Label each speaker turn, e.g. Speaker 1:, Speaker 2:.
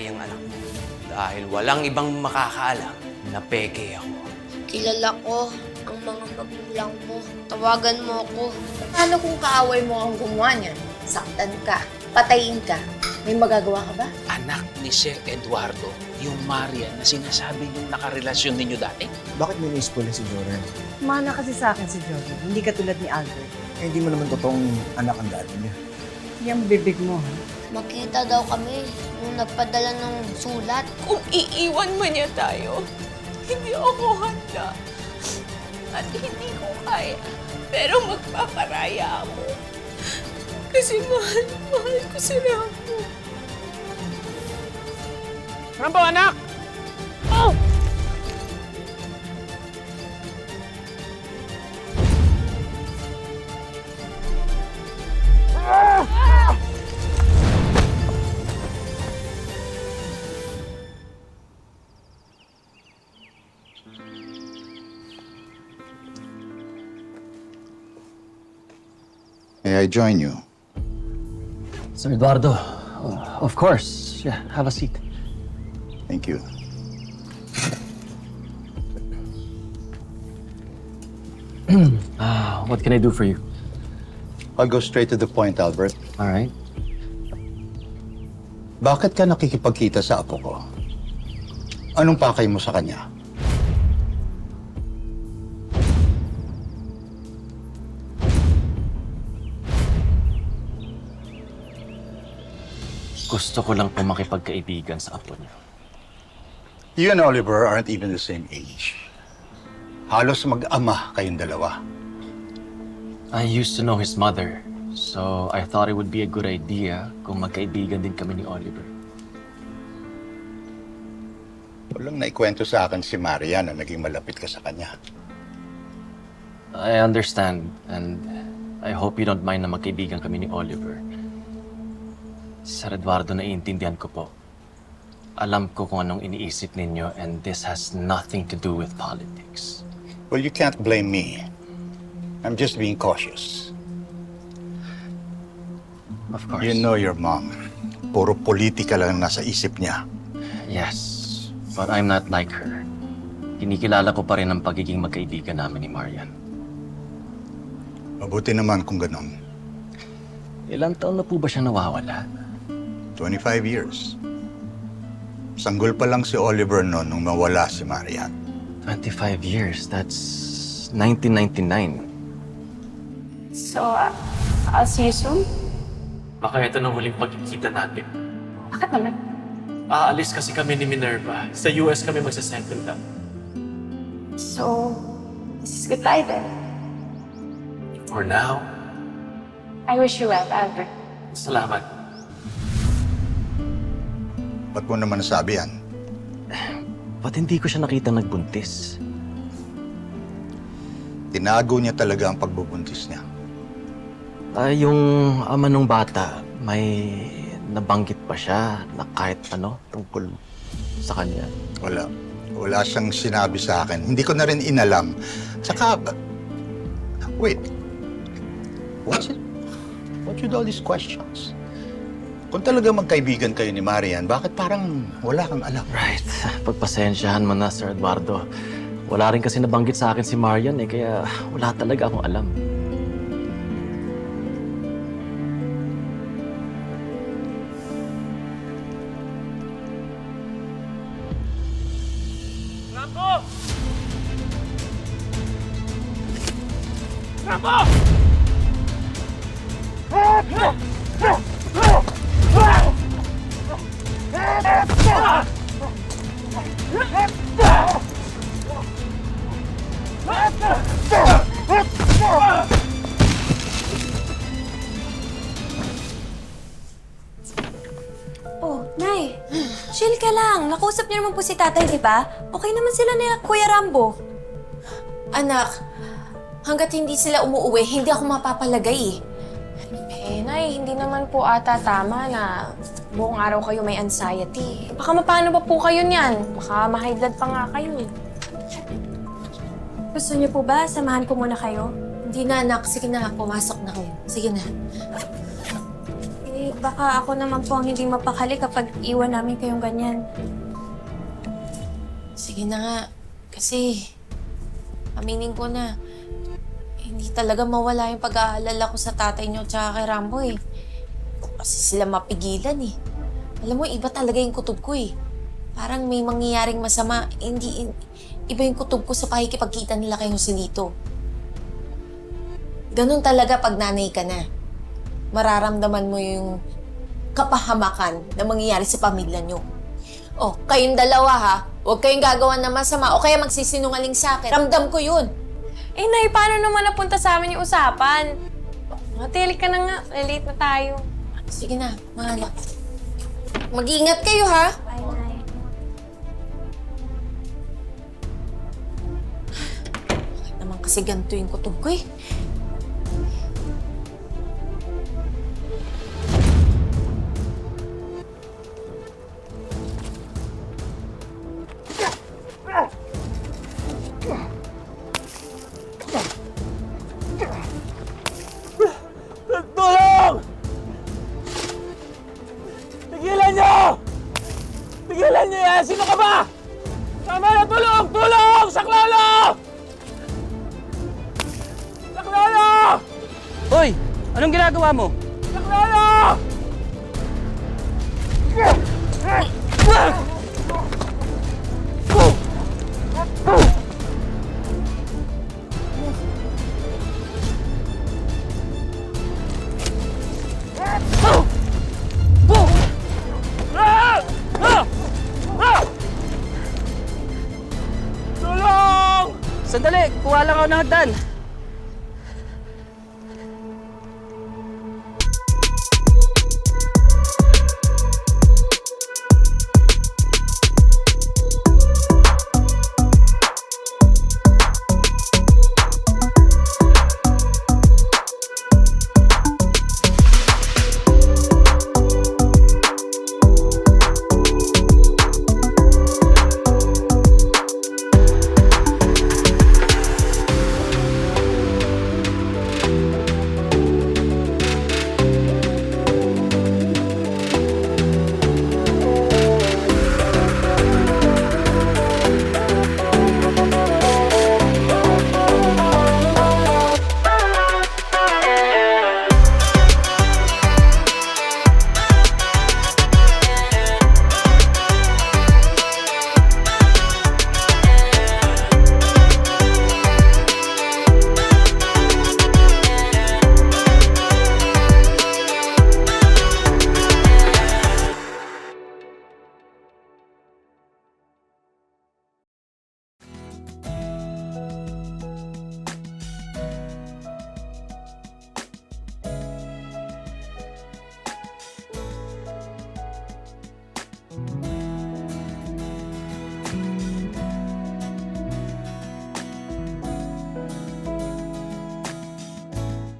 Speaker 1: mamatay ang anak mo. Dahil walang ibang makakaalam na peke ako.
Speaker 2: Kilala ko ang mga magulang mo. Tawagan mo ako.
Speaker 3: Paano kung kaaway mo ang gumawa niyan? Saktan ka, patayin ka. May magagawa ka ba?
Speaker 4: Anak ni Sir Eduardo, yung Marian na sinasabi yung nakarelasyon ninyo dati?
Speaker 5: Bakit may na-spoil si Joren?
Speaker 6: Mana kasi sa akin si Jordan, hindi katulad ni Albert.
Speaker 5: Eh, hindi mo naman totoong anak ang dati niya.
Speaker 6: Yung bibig mo, ha?
Speaker 2: Makita daw kami nung nagpadala ng sulat.
Speaker 7: Kung iiwan man niya tayo, hindi ako handa. At hindi ko kaya. Pero magpaparaya ako. Kasi mahal ko si Rambo.
Speaker 4: Rambo, anak! Oh!
Speaker 8: May I join you?
Speaker 9: Sir Eduardo, of course. Yeah, have a seat.
Speaker 8: Thank you.
Speaker 9: What can I do for you?
Speaker 8: I'll go straight to the point, Albert.
Speaker 9: All right.
Speaker 8: Bakit ka nakikipagkita sa apo ko? Anong pakay mo sa kanya?
Speaker 9: Gusto ko lang po makipagkaibigan sa apo niyo.
Speaker 8: You and Oliver aren't even the same age. Halos mag-ama kayong dalawa.
Speaker 9: I used to know his mother, so I thought it would be a good idea kung magkaibigan din kami ni Oliver.
Speaker 8: Walang naikwento sa akin si Maria na naging malapit ka sa kanya.
Speaker 9: I understand, and I hope you don't mind na magkaibigan kami ni Oliver. Sir Eduardo, naiintindihan ko po. Alam ko kung anong iniisip ninyo, and this has nothing to do with politics.
Speaker 8: Well, you can't blame me. I'm just being cautious.
Speaker 9: Of course.
Speaker 8: You know your mom. Puro politika lang nasa isip niya.
Speaker 9: Yes, but I'm not like her. Kinikilala ko pa rin ang pagiging magkaibigan namin ni Marian.
Speaker 8: Mabuti naman kung ganun.
Speaker 9: Ilang taon na po ba siya nawawala?
Speaker 8: 25 years. Sanggol pa lang si Oliver noon nung mawala si Marian.
Speaker 9: 25 years, that's 1999.
Speaker 7: So, I'll see you soon?
Speaker 9: Baka ito na huling pagkikita natin.
Speaker 7: Bakit naman?
Speaker 9: Aalis kasi kami ni Minerva. Sa US kami magsasettle down.
Speaker 7: So, this is goodbye then.
Speaker 9: For now,
Speaker 7: I wish you well, Albert.
Speaker 9: salamat.
Speaker 8: Ba't mo naman nasabi yan?
Speaker 9: Ba't hindi ko siya nakita nagbuntis?
Speaker 8: Tinago niya talaga ang pagbubuntis niya.
Speaker 9: Yung ama nung bata, may nabanggit pa siya na kahit ano tungkol sa kanya.
Speaker 8: Wala. Wala siyang sinabi sa akin. Hindi ko na rin inalam. Tsaka, wait. What's it? What with all these questions? Kung talaga magkaibigan kayo ni Marian, bakit parang wala kang alam?
Speaker 9: Right. Pagpasensyahan mo na, Sir Eduardo. Wala rin kasi nabanggit sa akin si Marian kaya wala talaga akong alam.
Speaker 4: Rambo! Rambo!
Speaker 10: Oh, Nay. Chill ka lang. Nakausap niyo naman po si tatay, di ba? Okay naman sila ni Kuya Rambo.
Speaker 3: Anak, hanggat hindi sila umuuwi, hindi ako mapapalagay eh.
Speaker 7: Eh, Nay, hindi naman po ata tama na buong araw kayo may anxiety. Baka mapano pa po kayo niyan? Baka ma-high blood pa nga kayo eh.
Speaker 10: Gusto niyo po ba? Samahan ko muna kayo.
Speaker 3: Hindi na, anak. Sige na, pumasok na kayo. Sige na.
Speaker 10: Eh, baka ako naman po ang hindi mapakali kapag iwan namin kayong ganyan.
Speaker 3: Sige na nga. Kasi, aminin ko na, hindi talaga mawala yung pag-aalala ko sa tatay niyo tsaka kay Rambo eh. Kasi sila mapigilan eh. Alam mo, iba talaga yung kutob ko eh. Parang may mangyayaring masama. Iba yung kutob ko sa pakikipagkita nila kay Joselito. Ganun talaga pag nanay ka na. Mararamdaman mo yung kapahamakan na mangyayari sa pamilya nyo. Oh, kayong dalawa ha, huwag kayong gagawa ng masama o kaya magsisinungaling sa akin. Ramdam ko yun.
Speaker 10: Eh, Nay, paano naman napunta sa amin yung usapan? Matili ka na nga. Late na tayo.
Speaker 3: Sige na, mahalak. Mag-iingat kayo ha.
Speaker 10: Bye, Nay.
Speaker 3: Bakit naman kasi ganito yung kutob ko eh.
Speaker 11: Tulong! Tigilan niyo! Tigilan niyo yan! Sino ka ba? Tama na! Tulong! Tulong! Saklolo! Saklolo!
Speaker 1: Hoy! Anong ginagawa mo?
Speaker 11: Saklolo! Tulong!
Speaker 1: Sandali! Kuha lang ako ng hagdan.